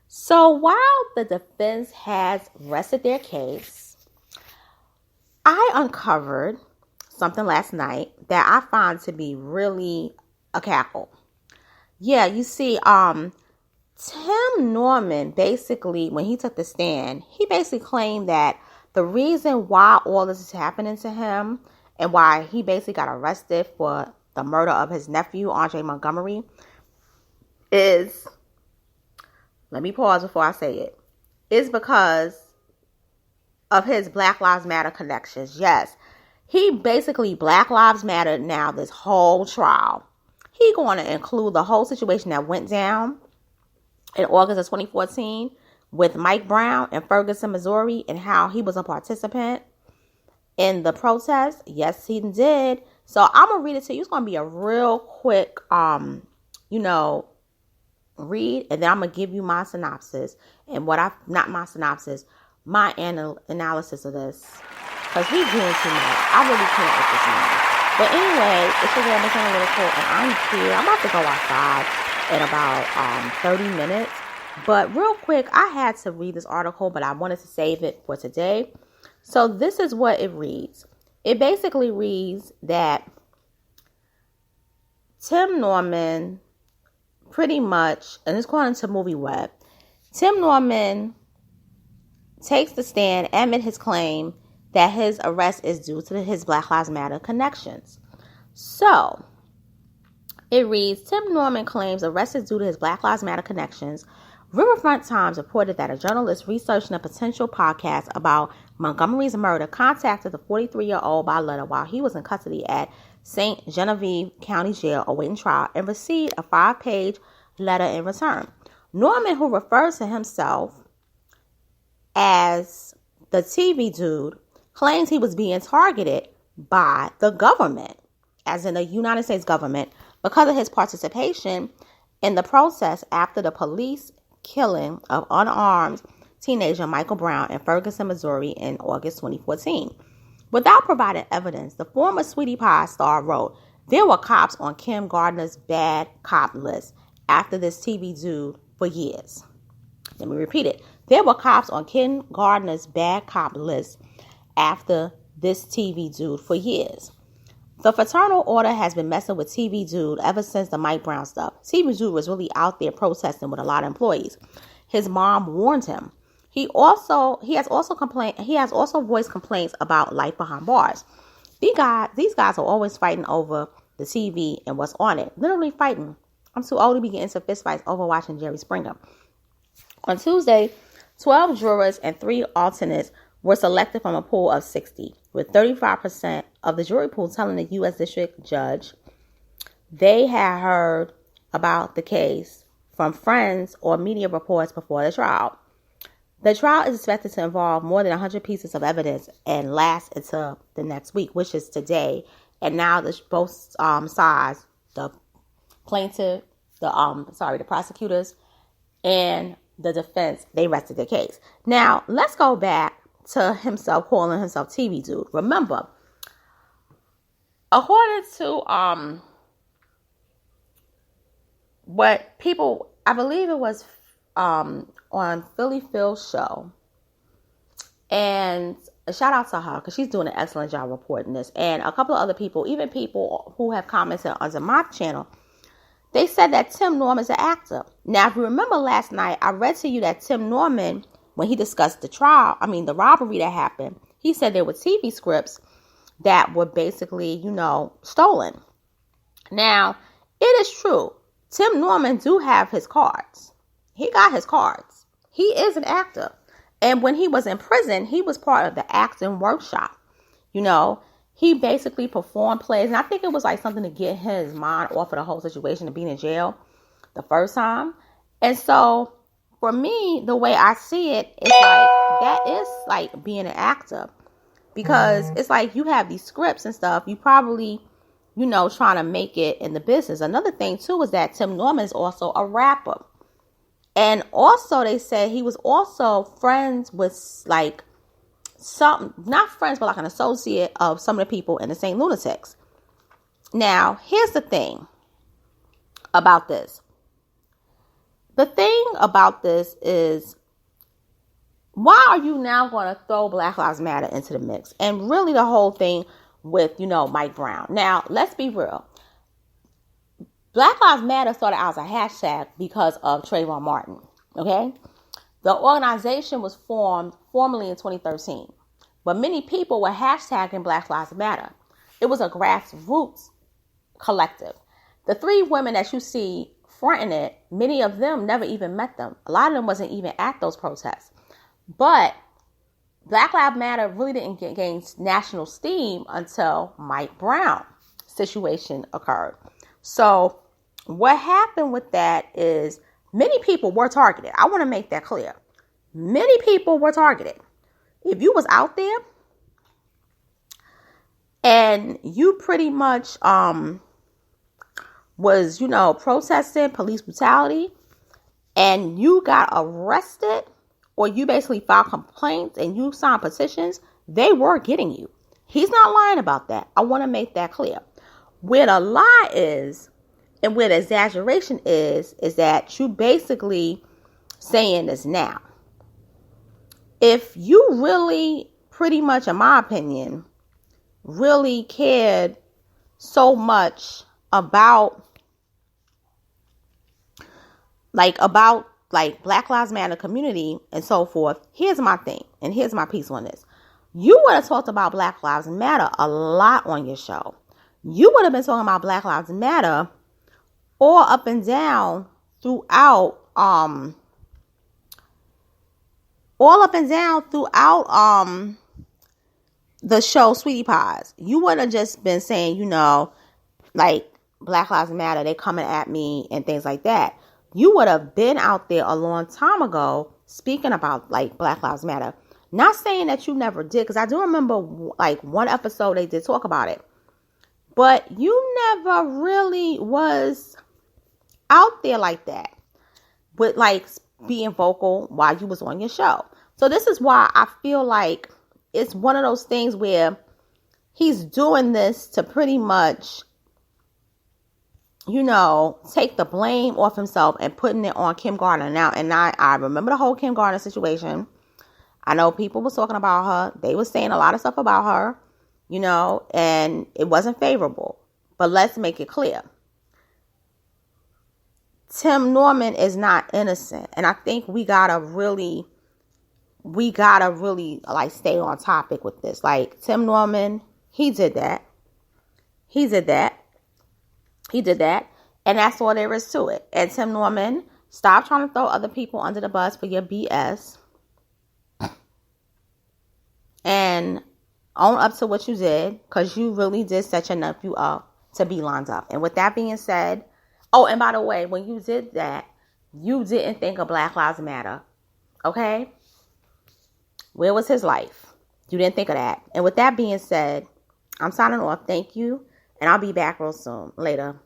So while the defense has rested their case, I uncovered something last night that I found to be really a cackle. Yeah, you see, Tim Norman basically, when he took the stand, he basically claimed that the reason why all this is happening to him and why he basically got arrested for the murder of his nephew, Andre Montgomery, is, let me pause before I say it, is because of his Black Lives Matter connections. Yes, he basically Black Lives Matter now this whole trial. He going to include the whole situation that went down in August of 2014 with Mike Brown in Ferguson, Missouri, and how he was a participant in the protest. Yes, he did. So I'm going to read it to you. It's going to be a real quick, read, and then I'm going to give you my synopsis and my analysis of this. Because we doing too much. I really can't with this man. But anyway, it's your girl, Miss Analytical, and I'm here. I'm about to go outside in about 30 minutes. But real quick, I had to read this article, but I wanted to save it for today. So this is what it reads. It basically reads that Tim Norman pretty much, and it's according to Movie Web, Tim Norman takes the stand amid his claim that his arrest is due to his Black Lives Matter connections. So, it reads, Tim Norman claims arrest is due to his Black Lives Matter connections. Riverfront Times reported that a journalist researching a potential podcast about Montgomery's murder contacted the 43-year-old by letter while he was in custody at St. Genevieve County Jail awaiting trial and received a 5-page letter in return. Norman, who refers to himself as the TV dude, claims he was being targeted by the government, as in the United States government, because of his participation in the process after the police killing of unarmed teenager Michael Brown in Ferguson, Missouri in August 2014. Without providing evidence, the former Sweetie Pie star wrote, there were cops on Kim Gardner's bad cop list after this TV dude for years. Let me repeat it. There were cops on Kim Gardner's bad cop list after this TV dude for years. The fraternal order has been messing with TV dude ever since the Mike Brown stuff. TV dude was really out there protesting with a lot of employees. His mom warned him. He has also voiced complaints about life behind bars. These guys are always fighting over the TV and what's on it. Literally fighting. I'm too old to be getting into fistfights over watching Jerry Springer. On Tuesday, 12 jurors and 3 alternates were selected from a pool of 60, with 35% of the jury pool telling the U.S. District Judge they had heard about the case from friends or media reports before the trial. The trial is expected to involve more than 100 pieces of evidence and last until the next week, which is today. And now both sides, the plaintiff, the prosecutors, and the defense, they rested their case. Now, let's go back to himself calling himself TV dude. Remember, according to what people, I believe it was on Philly Phil's show, and a shout out to her because she's doing an excellent job reporting this, and a couple of other people, even people who have commented on my channel, they said that Tim Norman is an actor. Now, if you remember last night, I read to you that Tim Norman, when he discussed the robbery that happened, he said there were TV scripts that were basically, stolen. Now, it is true. Tim Norman do have his cards. He got his cards. He is an actor. And when he was in prison, he was part of the acting workshop. He basically performed plays. And I think it was like something to get his mind off of the whole situation of being in jail the first time. And so for me, the way I see it is like that is like being an actor, because it's like you have these scripts and stuff. You probably, trying to make it in the business. Another thing too is that Tim Norman is also a rapper. And also they said he was also friends with like not friends, but like an associate of some of the people in the St. Lunatics. Now, here's the thing about this. the thing about this is, why are you now going to throw Black Lives Matter into the mix? And really the whole thing with, Mike Brown. Now, let's be real. Black Lives Matter started out as a hashtag because of Trayvon Martin. Okay? The organization was formed formally in 2013. But many people were hashtagging Black Lives Matter. It was a grassroots collective. The 3 women that you see fronting it, many of them never even met them. A lot of them wasn't even at those protests. But Black Lives Matter really didn't gain national steam until Mike Brown situation occurred. So what happened with that is many people were targeted. I want to make that clear. Many people were targeted. If you was out there and you pretty much was, protesting police brutality and you got arrested, or you basically filed complaints and you signed petitions, they were getting you. He's not lying about that. I want to make that clear. Where the lie is and where the exaggeration is that you basically saying this now. If you really, pretty much in my opinion, really cared so much about Black Lives Matter community and so forth, here's my thing, and here's my piece on this. You would have talked about Black Lives Matter a lot on your show. You would have been talking about Black Lives Matter all up and down throughout the show Sweetie Pies. You wouldn't have just been saying, Black Lives Matter, they coming at me and things like that. You would have been out there a long time ago speaking about Black Lives Matter. Not saying that you never did, because I do remember one episode they did talk about it. But you never really was out there like that with being vocal while you was on your show. So this is why I feel like it's one of those things where he's doing this to pretty much, take the blame off himself and putting it on Kim Gardner. Now, and I remember the whole Kim Gardner situation. I know people was talking about her. They were saying a lot of stuff about her, and it wasn't favorable. But let's make it clear. Tim Norman is not innocent. And I think we gotta really stay on topic with this. Tim Norman, he did that. And that's all there is to it. And Tim Norman, stop trying to throw other people under the bus for your BS. And own up to what you did, because you really did set your nephew up to be lined up. And with that being said, and by the way, when you did that, you didn't think of Black Lives Matter. Okay? Where was his life? You didn't think of that. And with that being said, I'm signing off. Thank you. And I'll be back real soon. Later.